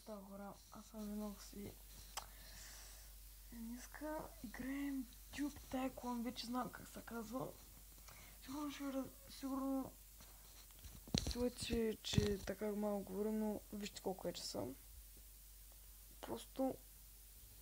Та хора, аз съм винаги си. Днеска играем Tube Tycoon, вече знам как се казва. Сигурно че така малко говорим, но вижте колко е часа. Просто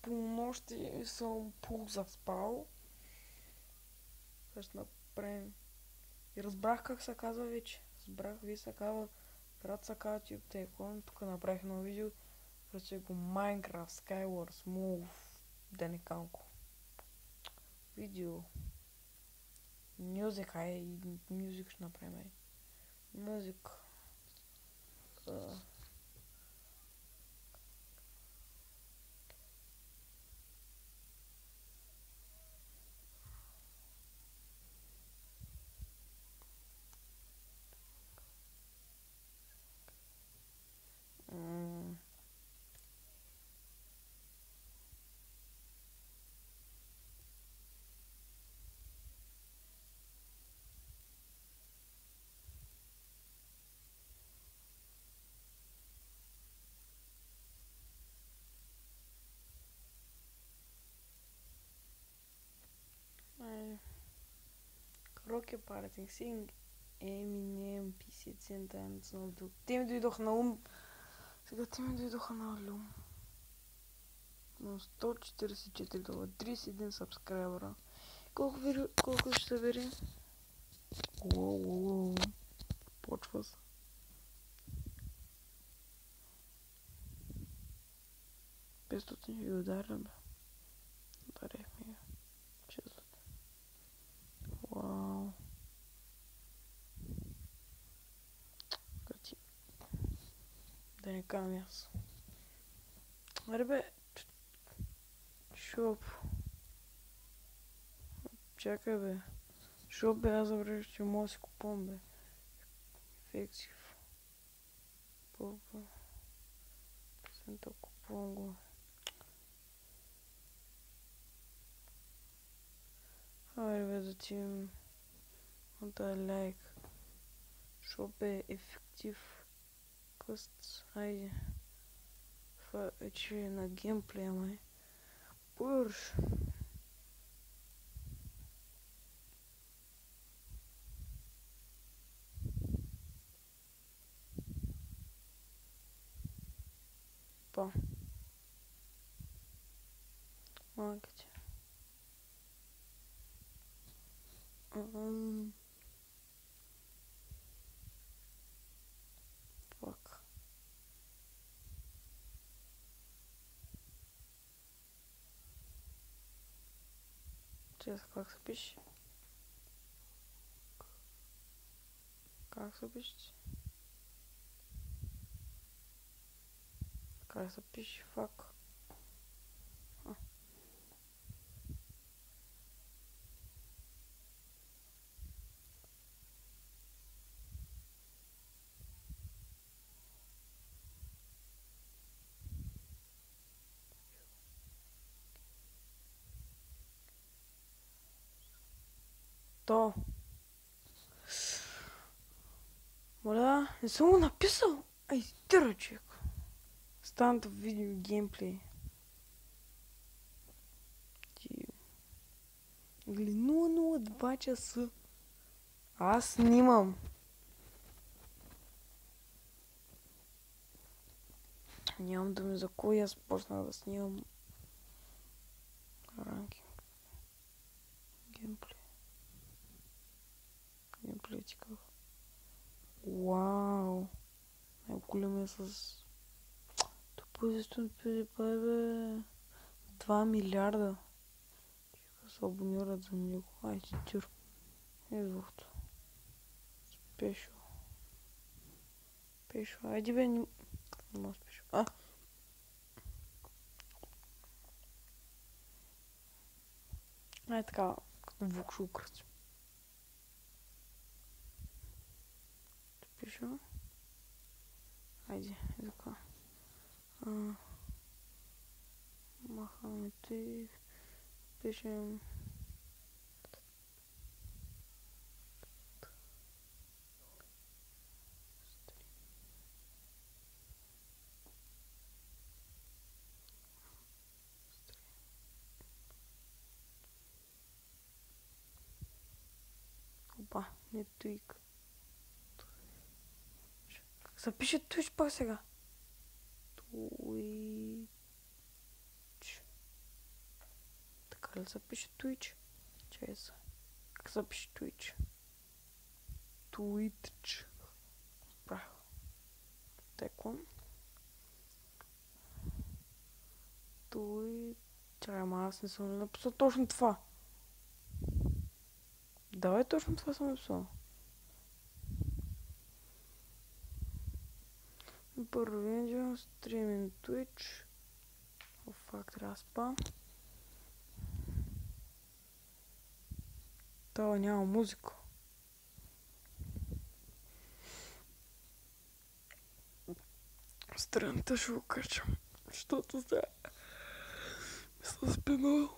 полунощи съм полузаспал. Сега ще направим. И разбрах как се казва вече. Разбрах, вие се казва, брат се казва Tube Tycoon. Тук направих едно видео. Проче го Minecraft Skywars Move. Да не канко. Видео. Мюзик, мюзик ще направим. Мюзик. Rocky Party Sing Eminem PC Sentence of the. Те ми дойдоха на ум. Сега те ми дойдоха на ум. Но $144, 31 сабскрайбера. Колко ще събери? Уоу. Почва се. Петстотин ви ударя, бе. Ударихме я. 600. Вау. Кати. Да не кам аз. Аре бе. Шоп. Чакай бе. Шоп бе, аз забравих, че мога да си купувам бе. Ефектив. Пълпа. Сента купувам го. Айде бе, да ти да лайк. Шоп е ефектив. Къст. Айде. Това вече е на геймплея май. Пърш. Па. Малките. Фак. Сейчас как се пише? Как се пише? Как се пише? Фак. То. Моля, не съм го написал. Ай, търа, човек. Станата видео геймплей. Или 002 часа. Аз снимам. Нямам думи за кой аз почнах да снимам. Ранкинг. Геймплей. Геймплей тиках. Вау. Най-големия с... Тупозистон PewDiePie, 2 милиарда. Чека се абонират за него. Айде, тюр. Извохто. Спешъл. Айде бе, не мога спешъл. Ай така, като вук ще украти. Спешъл. Айде, е така. Махаме ти. Пишем. Не Twitch. Как се пише Twitch пак сега? Twitch. Така ли се пише Twitch? Чай са. Как се пише Twitch? Twitch. Прах. Теко. Twitch. Чакай, ама аз не съм написал точно това. Давай точно това съм написал. Първо видео, стриминг Twitch. О, факт, разпа. Това няма музика. Страната ще го качам. Защото сега съм спинал.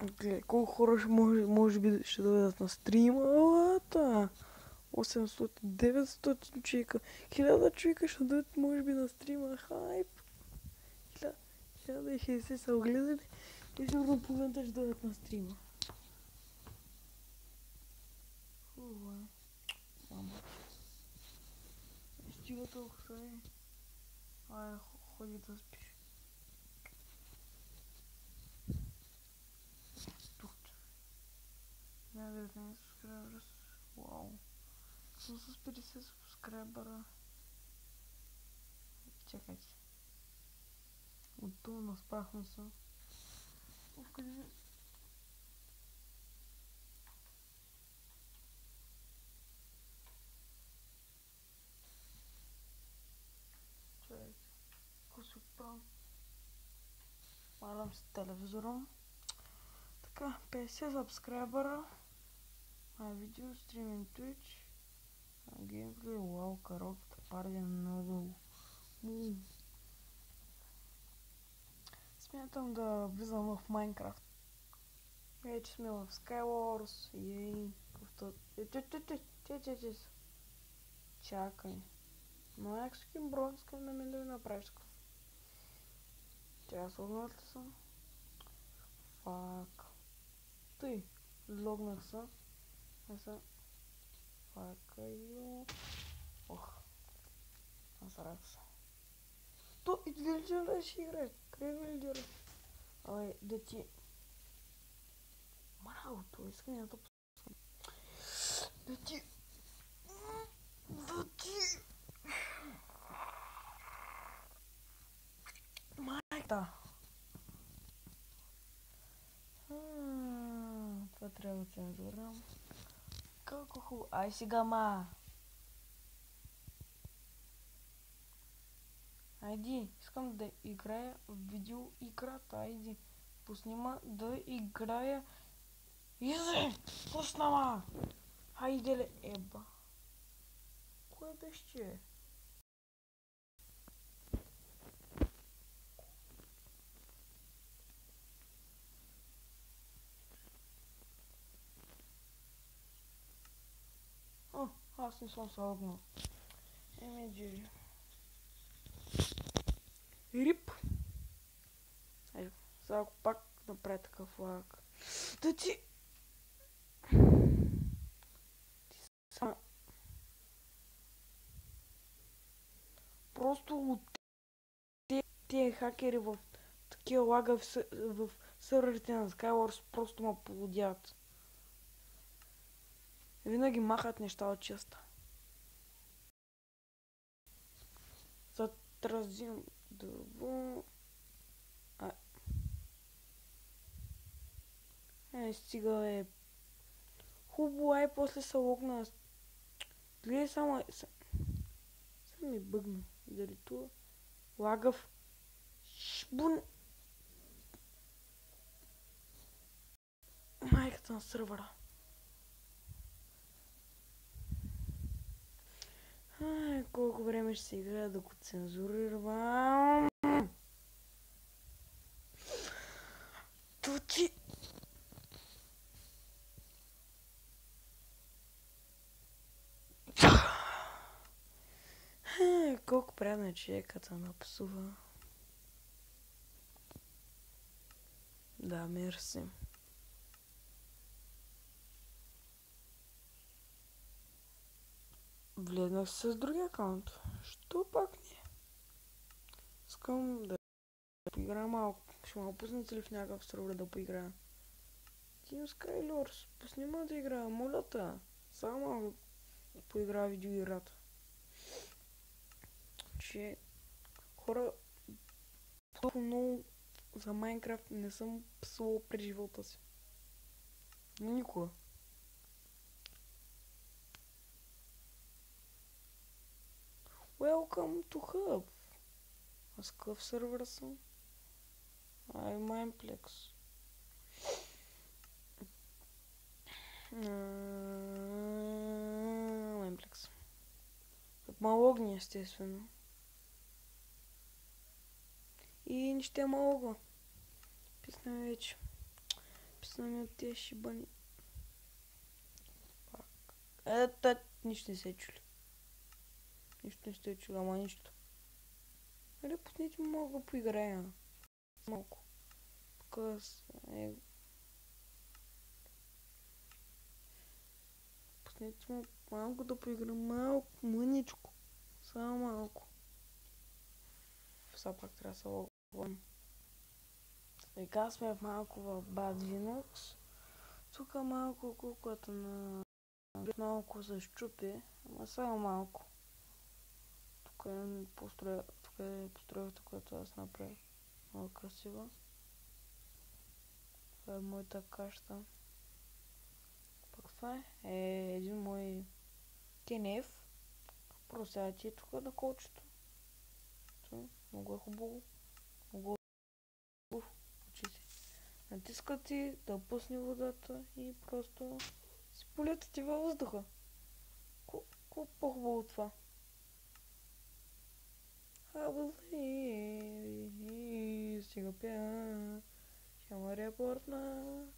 Гледай, колко хора може би ще дойдат на стрима. 800-900 човека. 1000 човека ще дойдат може би на стрима. Хайп. 1060 са огледали и сигурно половината ще дойдат на стрима. Мама. Стига толкова са. Ай, ходи да спиш. Няма 19 subscribers. Вау. Съм с 50 subscribera. Чакайте. От това наспахме се. Откъде? Чакайте. Какво си оправям? Малям си телевизора. Така, 50 subscribera. Видео, стриминг Twitch. Геймплей, вау, караокета, парди надолу. Смятам да влизам в Майнкрафт. Вече сме в Skywars. Ей, чакай. Но як скин бро, искам да ми да ви направиш такъв. Тя слогнат ли съм? Фак. Тъй, логнах се. Факайо. Ох. Насрах се. То и вилджера ще играе. Къде е вилджера? Абе, да ти... Малото, искам я да пускам. Да ти... Майката. Това трябва да цензурам. Колко хубаво. Ай сега, ма. Айди, искам да играя в видеоиграта. Айди, пусни ма да играя. Изи, пусна ма. Айде ле, еба. Кое беше? Аз не съм се логнал. Джири. Рип. Ей, сега ако пак направя такъв лак. Да ти... Сама... Просто от тези хакери в такива лага в сървърите на Skywars просто ме полудяват. Винаги махат неща от честа. Затразим дърво. Стига е. Хубаво, ай после се логна. Гледай само. Съм ми бъгна. Дали това? Лагав. Шбун. Майката на сървъра. Колко време ще се играя да го цензурирам. Тути! Колко приятно е човеката напсува. Да, мерси. Влезнах с другия акаунт. Що пак не? Искам да поиграя малко. Ще ме пуснете ли в някакъв сервер да поиграя? Team Skylords, пусни ме да играя, моля те. Само малко поиграя видеоиграта. Че хора, толкова много за Майнкрафт не съм псувал през живота си. Никога. Welcome to Hub. Аз какъв сервер съм? Mineplex. Mineplex. Как малогни, естествено. И не ще малого. Писна вече. Писна ми от тези шибани. Ето, нищо не се чули. Нищо не сте чули, ама нищо. Али, пуснете ми малко да поиграя. Малко. Тук пуснете ми малко да поиграя. Малко, мъничко. Само малко. Все пак трябва да се логвам. Сега сме малко в Bad Linux. Тук малко куклата на... малко се щупи, ама само малко. Тук е постройката, която аз направих. Много красива. Това е моята кашта. Пък това е един мой TNF. Просяти тук на колчето. Много е хубаво. Много е хубаво. Учите. Натискате да пусне водата и просто си полетате във въздуха. Колко по-хубаво това? Сега пя. Ще ме репортнат.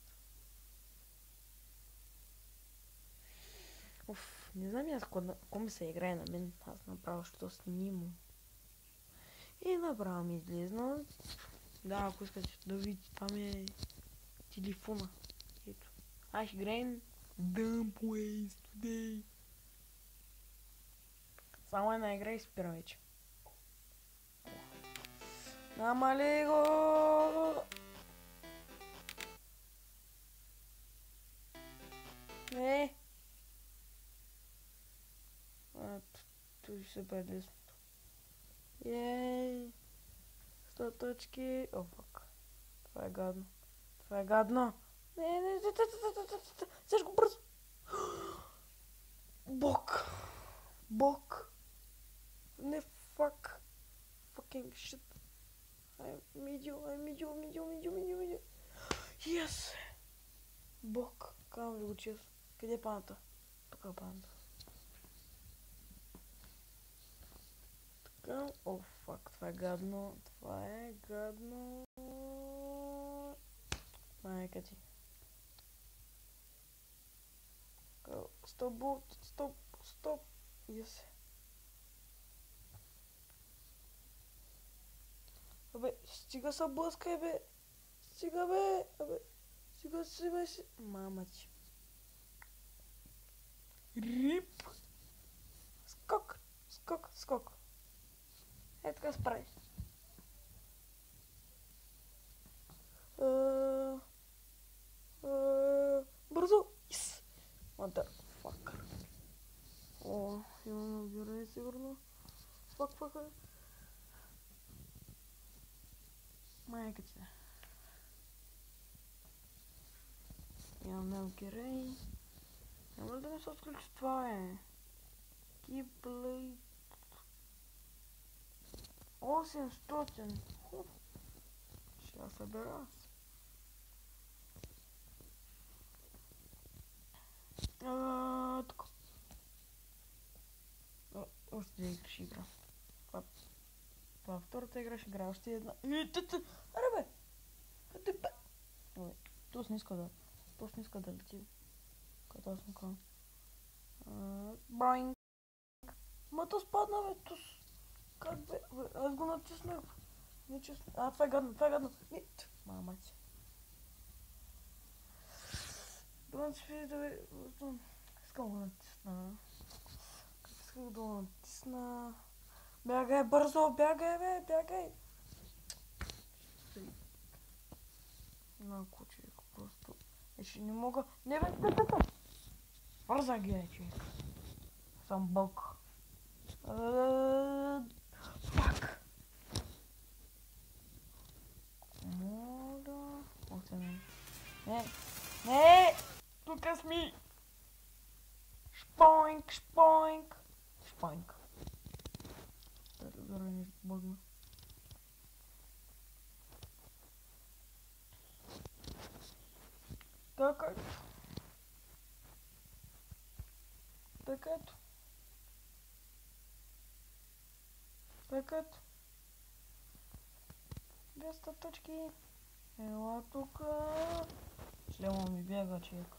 Не знам аз ако ми се играе на мен. Аз направо що снимам. И направо ми излезна. Да, ако искате да видите, това ми е телефона. Ето. Аз играем Dumb Ways Today. Само една игра и спира вече. Намали го! Той ще се прави лесното. Ей! 100 точки. О, фак. Това е гадно. Това е гадно. Не. Сешко бързо. Бог. Не, фак. Fucking shit. I'm medium. Yes! Бог. Казвам ви го честно. Къде е паната? Тук е паната. Така. О, фак. Това е гадно. Майка ти. Стоп. Yes. Абе, стига са блъскай, бе. Стига, бе. Стига си, бе. Мама ти. Рип. Скок. Е, така справи. Бързо. Yes. Motherfucker. О, имам набиране сигурно. Фак. Майка ти. Имам набиране. Няма ли да ми се отключи това, е? Киплей. 800. Ще я събера аз. Тук. Още две игри ще игра. Това втората игра ще игра. Още една. Аре, бе! Тус не иска да лети. Като аз му казвам. Брайнг. Ма то спадна, бе, Тус. Как, бе? Аз го натиснах. Това е гадно. Мама ти. Don't speed away. Искам го натисна. Исках да го натисна. Бягай бързо, бягай бе, бягай. На куче, просто. Ще не мога. Не бе, бърза ги е, човек. Съм бълк. Фак. Моля. Още не. Не. Не! Тук сми! Шпоинк, шпоинк. Шпоинк. Да не бъгна. Така. Така. Така. 200 точки. Ела тука. Шлема ми бяга, човек.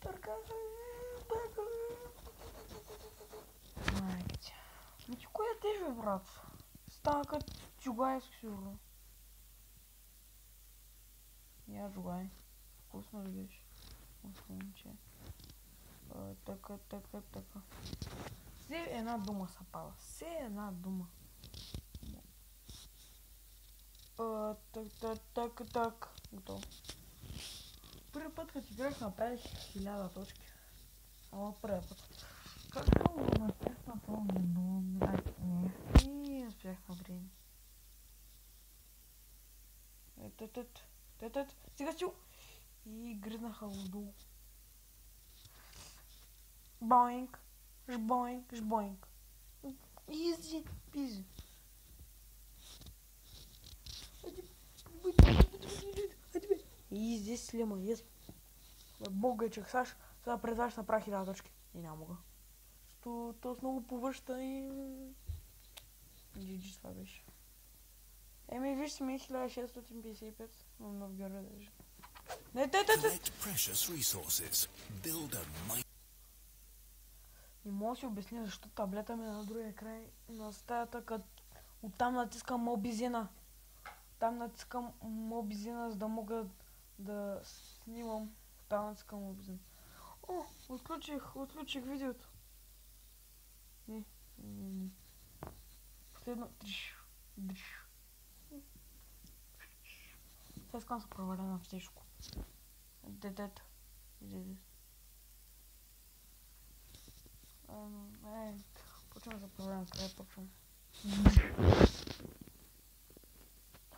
Така. Майка. Мичи, кой е теж, бе, брат? Става като чугайско, сигурно. Я чугай. Вкусно ли беше? Момче. Така. Все една дума са пала. Все една дума. Так. Готово. Първи път, като играх, направих 1000 точки. Ама първи път. Как го натисна това мену? Не успях на време. Сега си. И гръднаха отдолу. Боинг. Жбоинг. Изи, пизи. Изи слима, ес. Богачък, сега предаш на прах 1000 точки. И няма мога. То с много повършта и... GG това беше. Еми, виж си ми 1655, но много героя даже. Не. Не мога да си обясня защо таблета ми е на другия край на стаята, като оттам натискам мобизина. Там натискам мобизина, за да мога да снимам. Там натискам мобизина. О, отключих видеото. Не. Последно. Сега искам да се проверя на всичко. Детето. Почвам да проверям къде почвам.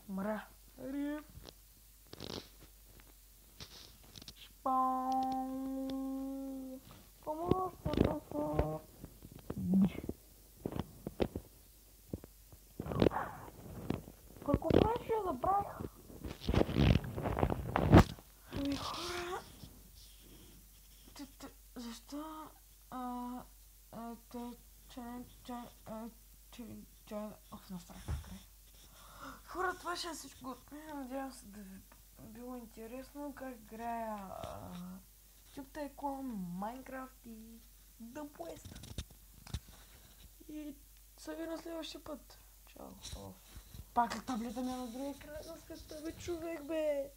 Умра. Шпаун. Какво правиш, я забравих? Ами хора... Защо... Хора, това ще е всичко от мен. Надявам се да ви било интересно как играя Cube Tycoon, Minecraft и The West. И се видим следващия път. Чао. Пак таблета ми е на другия край на света, бе, човек, бе!